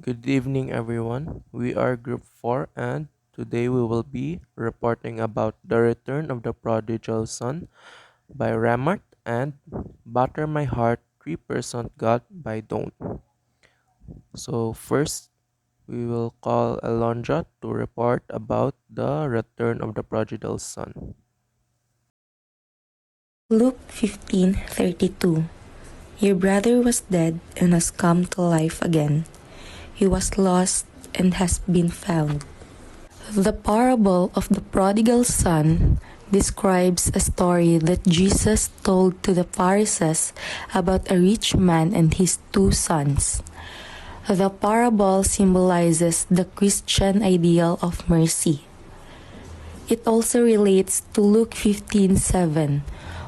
Good evening, everyone. We are Group 4, and today we will be reporting about The Return of the Prodigal Son by Ramart and Butter My Heart 3% God by Don't. So, first, we will call Alondra to report about The Return of the Prodigal Son. Luke 15:32. Your brother was dead and has come to life again. He was lost and has been found. The parable of the prodigal son describes a story that Jesus told to the Pharisees about a rich man and his two sons. The parable symbolizes the Christian ideal of mercy. It also relates to Luke 15:7,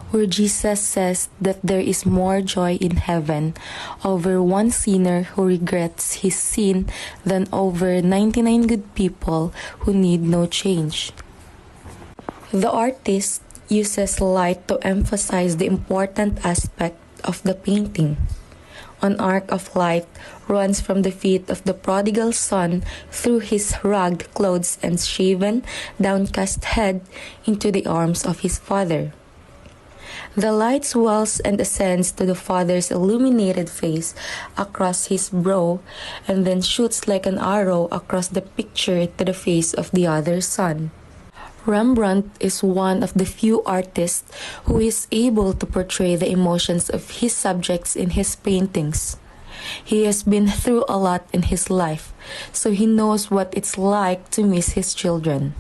where Jesus says that there is more joy in heaven over one sinner who regrets his sin than over 99 good people who need no change. The artist uses light to emphasize the important aspect of the painting. An arc of light runs from the feet of the prodigal son through his ragged clothes and shaven, downcast head into the arms of his father. The light swells and ascends to the father's illuminated face across his brow and then shoots like an arrow across the picture to the face of the other son. Rembrandt is one of the few artists who is able to portray the emotions of his subjects in his paintings. He has been through a lot in his life, so he knows what it's like to miss his children.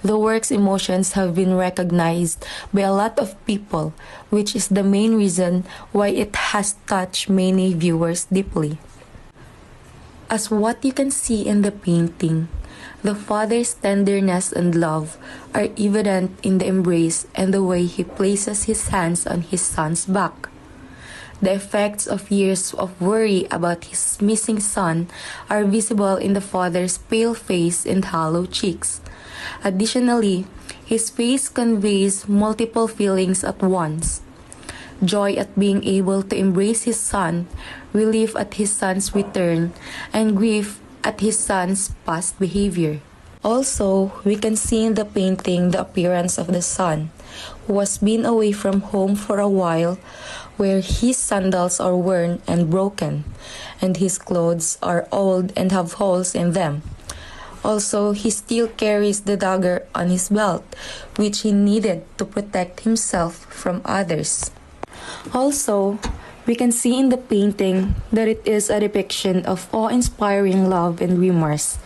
The work's emotions have been recognized by a lot of people, which is the main reason why it has touched many viewers deeply. As what you can see in the painting, the father's tenderness and love are evident in the embrace and the way he places his hands on his son's back. The effects of years of worry about his missing son are visible in the father's pale face and hollow cheeks. Additionally, his face conveys multiple feelings at once: joy at being able to embrace his son, relief at his son's return, and grief at his son's past behavior. Also, we can see in the painting the appearance of the son, who has been away from home for a while, where his sandals are worn and broken, and his clothes are old and have holes in them. Also, he still carries the dagger on his belt, which he needed to protect himself from others. Also, we can see in the painting that it is a depiction of awe-inspiring love and remorse.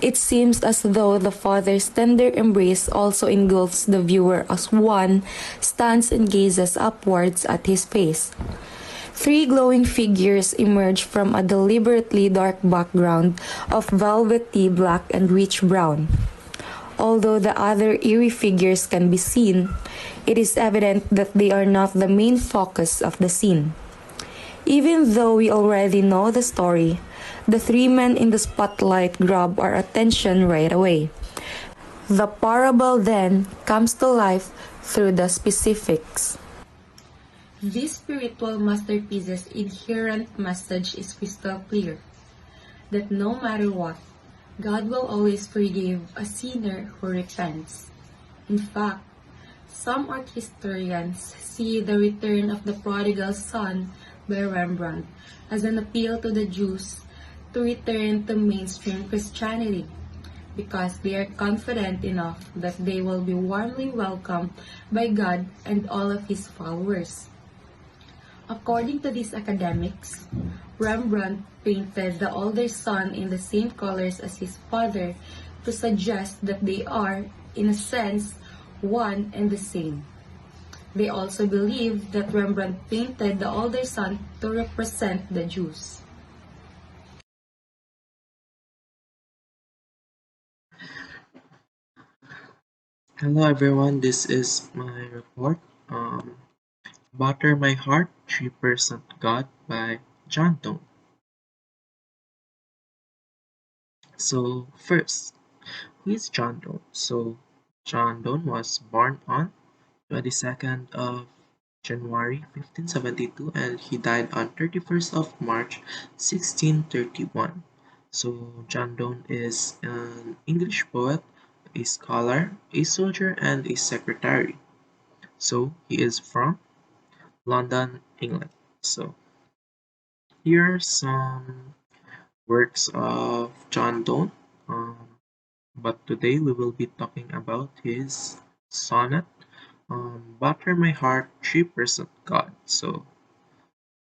It seems as though the father's tender embrace also engulfs the viewer as one stands and gazes upwards at his face. Three glowing figures emerge from a deliberately dark background of velvety black and rich brown. Although the other eerie figures can be seen, it is evident that they are not the main focus of the scene. Even though we already know the story, the three men in the spotlight grab our attention right away. The parable then comes to life through the specifics. This spiritual masterpiece's inherent message is crystal clear: that no matter what, God will always forgive a sinner who repents. In fact, some art historians see the return of the prodigal son by Rembrandt as an appeal to the Jews to return to mainstream Christianity, because they are confident enough that they will be warmly welcomed by God and all of his followers. According to these academics, Rembrandt painted the older son in the same colors as his father to suggest that they are, in a sense, one and the same. They also believe that Rembrandt painted the older son to represent the Jews. Hello, everyone. This is my report. Butter My Heart 3% God by John Donne. So, first, who is John Donne? So, John Donne was born on 22nd of January 1572 and he died on 31st of March 1631. So John Donne is an English poet, a scholar, a soldier, and a secretary. So he is from London, England. So here are some works of John Donne. Um, but today we will be talking about his sonnet, "Butter My Heart, 3% God."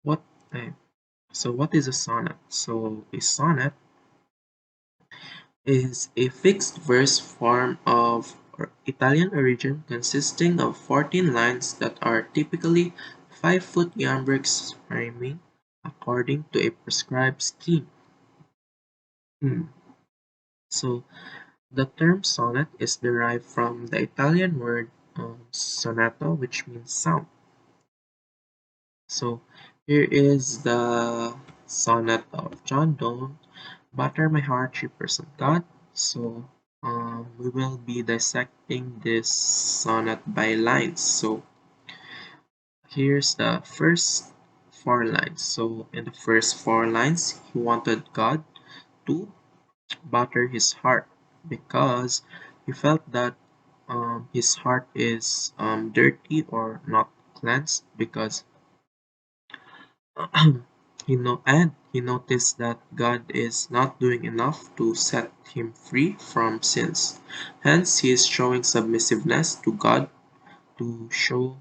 What eh, what is a sonnet? So a sonnet is a fixed verse form of Italian origin consisting of 14 lines that are typically 5-foot iambics rhyming according to a prescribed scheme. Hmm. So the term sonnet is derived from the Italian word sonato, which means sound. So here is the sonnet of John Donne, "Butter My Heart, 3% God." So we will be dissecting this sonnet by lines. So here's the first four lines. So in the first four lines, he wanted God to butter his heart because he felt that his heart is dirty or not cleansed because he noticed that God is not doing enough to set him free from sins. Hence, he is showing submissiveness to God to show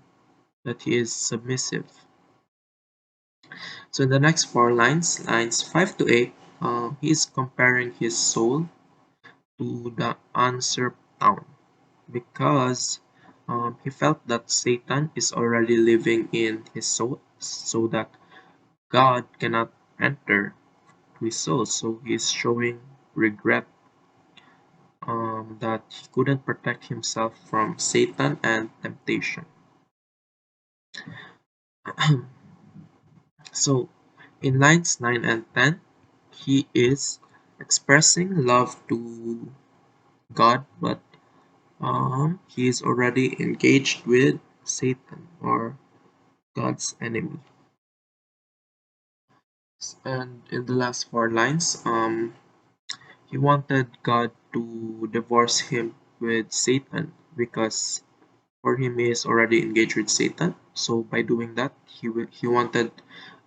that he is submissive. So, in the next four lines, lines 5 to 8, he is comparing his soul to the usurped town because he felt that Satan is already living in his soul, so that God cannot enter his soul. So he's showing regret that he couldn't protect himself from Satan and temptation. So in lines 9 and 10, he is expressing love to God, but he is already engaged with Satan or God's enemy. And in the last four lines, he wanted God to divorce him with Satan because for him he is already engaged with Satan. So by doing that, he wanted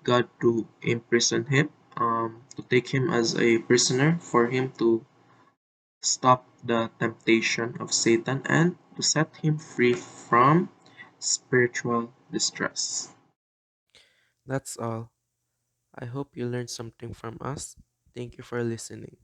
God to imprison him, to take him as a prisoner for him to stop the temptation of Satan and to set him free from spiritual distress. That's all. I hope you learned something from us. Thank you for listening.